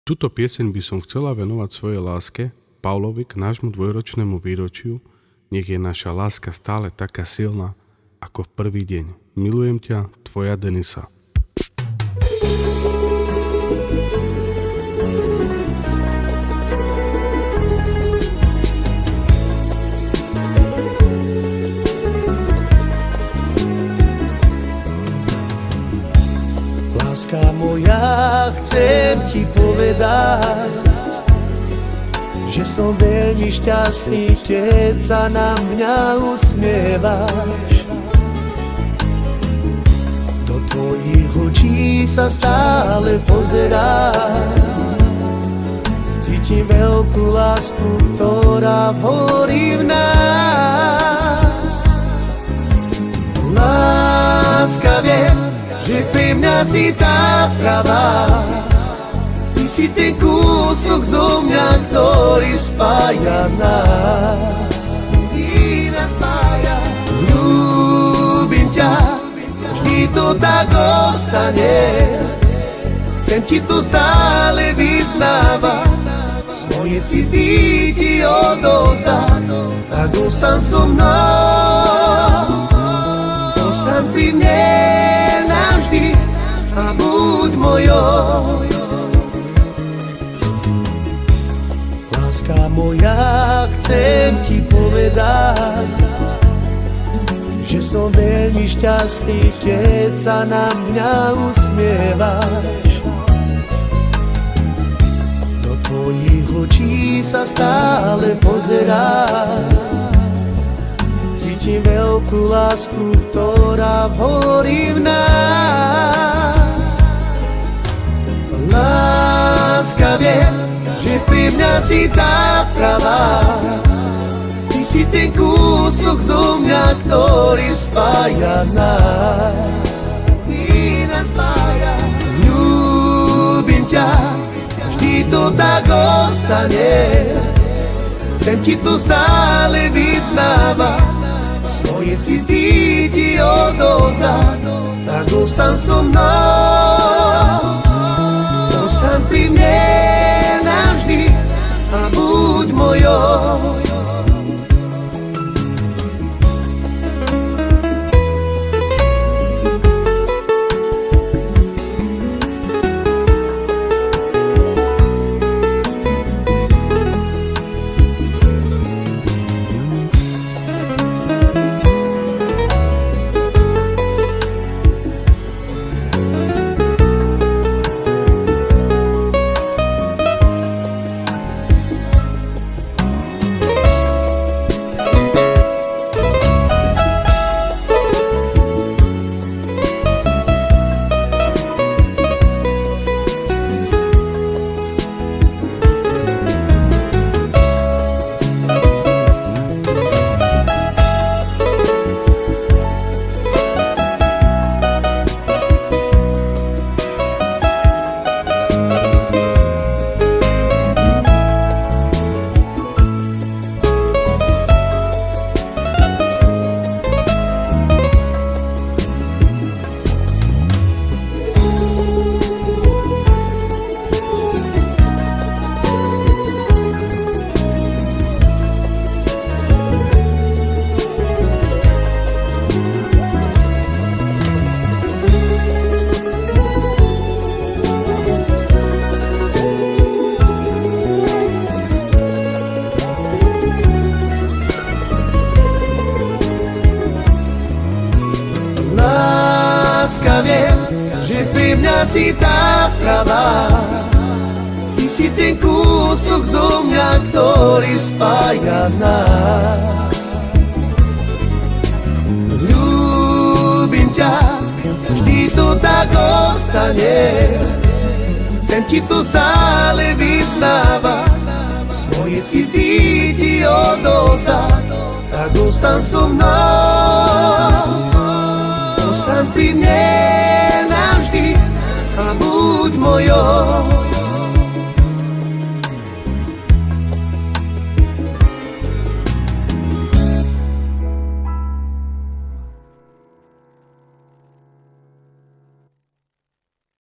Túto pieseň by som chcela venovať svojej láske, Pavlovi, k nášmu dvojročnému výročiu. Nech je naša láska stále taká silná, ako v prvý deň. Milujem ťa, tvoja Denisa. Láska moja, chcem ti povedať, že som veľmi šťastný, keď sa na mňa usmievaš. Do tvojich očí sa stále pozerám, cítim veľkú lásku, ktorá horí v nás. Láska, viem, že pre mňa si tá pravá. Ty si ten kúsok zo mňa, ktorý spája nás. Ty nás spája. Ľúbim ťa, vždy to tak ostane. Chcem ti to stále vyznávať, svoje city ti odovzdať. Tak ostaň so mnou, ostaň pri mne navždy a buď mojou. Láska moja, chcem ti povedať, že som veľmi šťastný, keď sa na mňa usmievaš. Do tvojich očí sa stále pozerám, cítim veľkú lásku, ktorá horí v nás. Láska, viem, že pri mňa si tá pravá. Ty si ten kúsok zo mňa, ktorý spája nás. Ty nás spája. Ľúbim ťa, vždy to tak ostane. Chcem ti to stále vyznávať, svoje city ti odovzdať. Tak ostaň so mnou, ostaň pri mne navždy a buď mojou. Láska, viem, že pri mňa si tá pravá. Ty si ten kúsok zo mňa, ktorý spája nás. Ľúbim ťa, vždy to tak ostane. Chcem ti to stále vyznávať, svoje city ti odovzdať. Tak ostaň so mnou, ostaň pri mne navždy a buď mojou.